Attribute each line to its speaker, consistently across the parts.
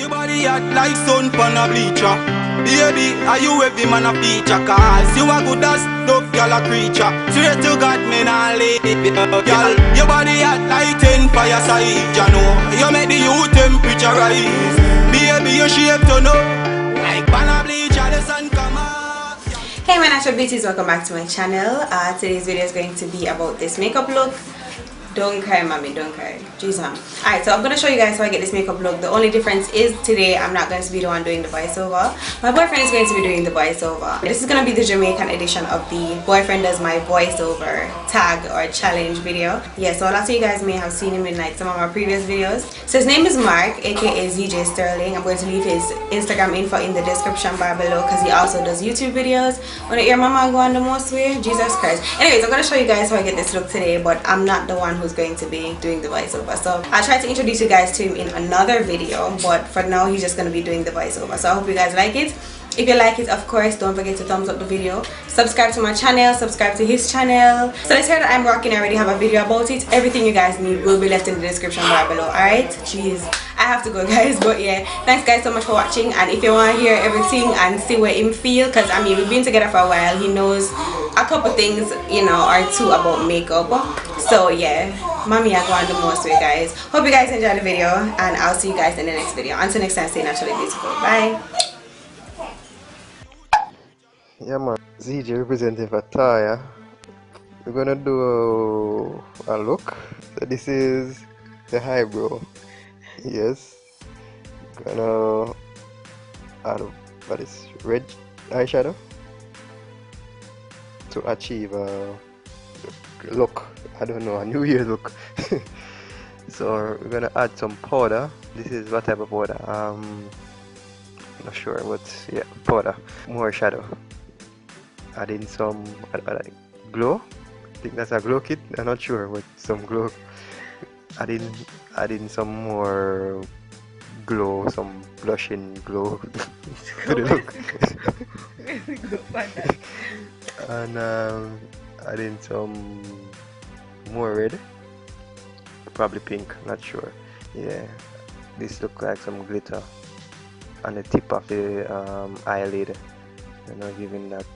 Speaker 1: Your body hot like sun pan a bleacher. Baby, are you every man a feature? Cause you a good as dove girl a creature. Straight to God, me nah leave it, girl. Your body hot like 10 fire side. You know, you make the youth temperature rise. Baby, you shape to know. Like pan a bleacher, the sun come up.
Speaker 2: Hey my natural beauties, welcome back to my channel. Today's video is going to be about this makeup look. Don't cry mommy, don't cry. Jeez, alright, so I'm going to show you guys how I get this makeup look. The only difference is today I'm not going to be the one doing the voiceover. My boyfriend is going to be doing the voiceover. This is going to be the Jamaican edition of the boyfriend does my voiceover tag or challenge video. Yeah, so a lot of you guys may have seen him in like some of my previous videos. So his name is Mark, aka Zeej Sterling. I'm going to leave his Instagram info in the description bar below because he also does YouTube videos. When I hear mama go on the most way, Jesus Christ. Anyways, I'm going to show you guys how I get this look today, but I'm not the one who's going to be doing the voiceover. So I'll try to introduce you guys to him in another video, but for now he's just going to be doing the voiceover. So I hope you guys like it. If you like it, of course, don't forget to thumbs up the video, subscribe to my channel, subscribe to his channel. So this hair that I'm rocking, I already have a video about it. Everything you guys need will be left in the description bar below. Alright, jeez, I have to go guys, but yeah, thanks guys so much for watching. And if you want to hear everything and see where him feel, because I mean we've been together for a while, he knows a couple things, you know, or two about makeup. So yeah, mommy, I go on the most way guys. Hope you guys enjoy the video, and I'll see you guys in the next video. Until next time, stay naturally beautiful. Bye.
Speaker 3: Yeah man, Zeej representing for Toya. We're gonna do a look. So this is the eyebrow. Yes. Gonna add what is red eyeshadow to achieve a look. I don't know, a New Year look. So we're gonna add some powder. This is what type of powder? Not sure, but yeah, powder. More shadow. Adding some glow. I think that's a glow kit. I'm not sure, but some glow. Adding some more glow, some blushing glow to the look. And adding some more red, probably pink. Not sure. Yeah, this look like some glitter on the tip of the eyelid. You know, giving that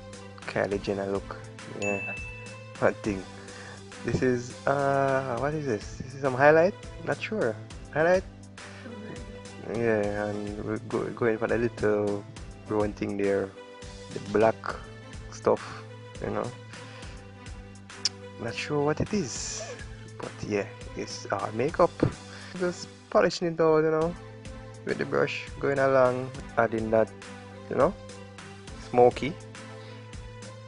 Speaker 3: Kylie Jenner look. Yeah, one thing. This is what is this? This is some highlight. Not sure. Highlight. Yeah, and we're going for the little brown thing there, the black stuff. You know. Not sure what it is, but yeah, it's our makeup. Just polishing it out, you know, with the brush, going along, adding that, you know, smoky.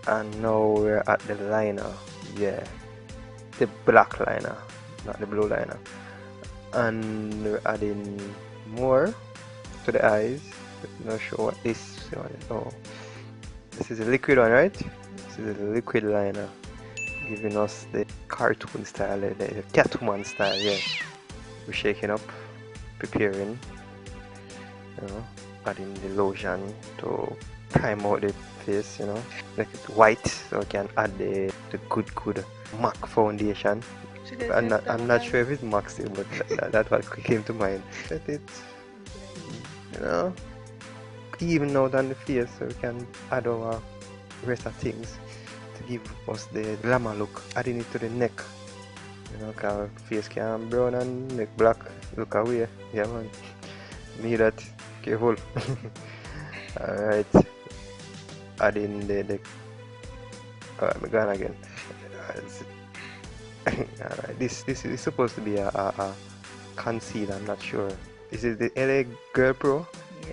Speaker 3: And now we're at the liner. Yeah, the black liner, not the blue liner. And we're adding more to the eyes. Not sure what this one is. Oh, this is a liquid one, right? This is a liquid liner, giving us the cartoon style, the Catwoman style. Yeah, we're shaking up, preparing, you know, adding the lotion to prime out the face, you know, make it white, so I can add the good MAC foundation. I'm not sure if it's MAC still, but that's what came to mind. Let it, you know, even out on the face, so we can add our rest of things to give us the glamour look. Adding it to the neck, you know, cause face can brown and neck black. Look away, yeah man. Me that, careful. Alright. Adding the I'm gone again. Alright, this is supposed to be a concealer. I'm not sure. This is the LA Girl Pro.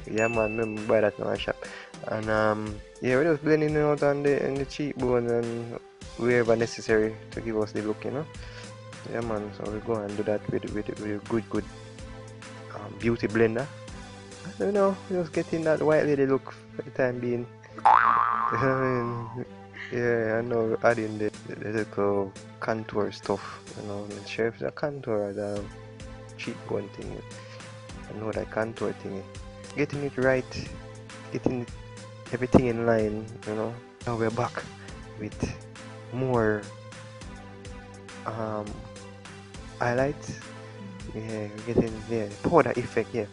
Speaker 3: Yeah man, remember buy that in my shop. And yeah, we're just blending it out on the cheekbone and wherever necessary to give us the look, you know. Yeah man, so we go and do that with a good beauty blender. I don't know, just getting that white lady look for the time being. Yeah, I know, adding the little contour stuff, you know, I'm sure if it's a contour or the cheekbone thing. I know that contour thing. Getting it right, getting everything in line, you know. Now we're back with more highlights. Yeah, we're getting, yeah, powder effect, yeah.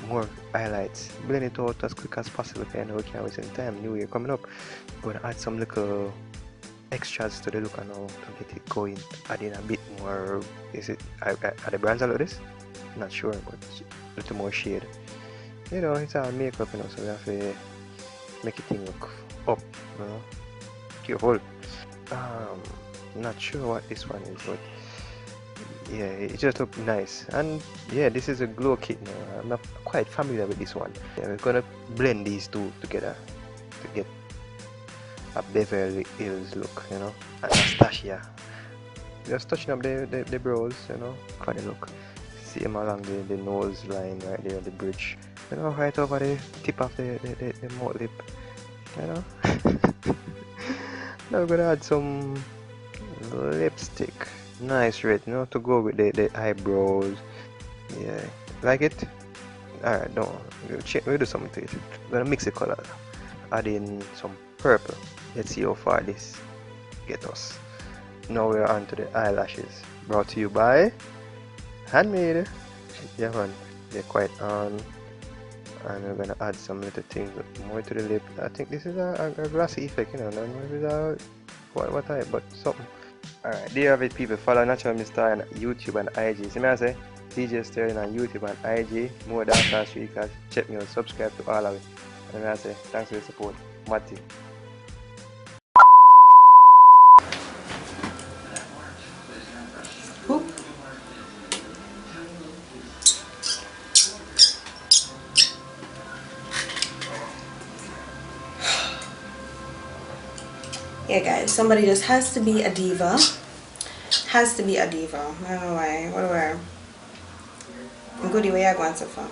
Speaker 3: more highlights. Blend it out as quick as possible, and we can't waste any time. New Year coming up. Gonna add some little extras to the look and now to get it going. Adding a bit more. Is it? Are the brands like this? Not sure, but a little more shade. You know, it's all makeup, you know, so we have to make it look up. You know, careful. Not sure what this one is, but yeah, it just looks nice. And yeah, this is a glow kit now. I'm not quite familiar with this one. Yeah, we're gonna blend these two together to get a Beverly Hills look, you know. Anastasia. Just touching up the brows, you know. Kind of look. See them along the nose line right there, the bridge. You know, right over the tip of the mouth lip. You know. Now we're gonna add some lipstick. Nice red, you know, to go with the eyebrows. Yeah, like it? Alright, no, we'll do something to it. We're gonna mix the color. Add in some purple. Let's see how far this get us. Now we're on to the eyelashes. Brought to you by Handmade. Yeah man, they're quite on. And we're gonna add some little things more to the lip. I think this is a glossy effect, you know, not without what type, but something. Alright, there you have it, people. Follow NaturallyMsToya on YouTube and IG. See me I say? DJ Sterling on YouTube and IG. More dance street, check me out, subscribe to all of it. And I say, thanks for the support. Matty.
Speaker 2: Yeah guys, somebody just has to be a diva. Has to be a diva. I don't know why. Whatever. Goodie, where you going so far?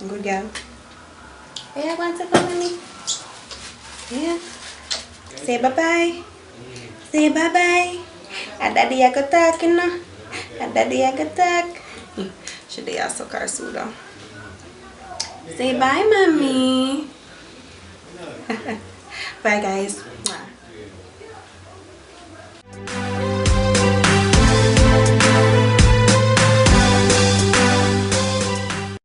Speaker 2: Good girl. Where you going so far, mommy? Yeah. Say bye bye. Say bye bye. And daddy I could talk, you know. And daddy I could talk. Should they ask car soda? Say bye, mommy. Bye guys.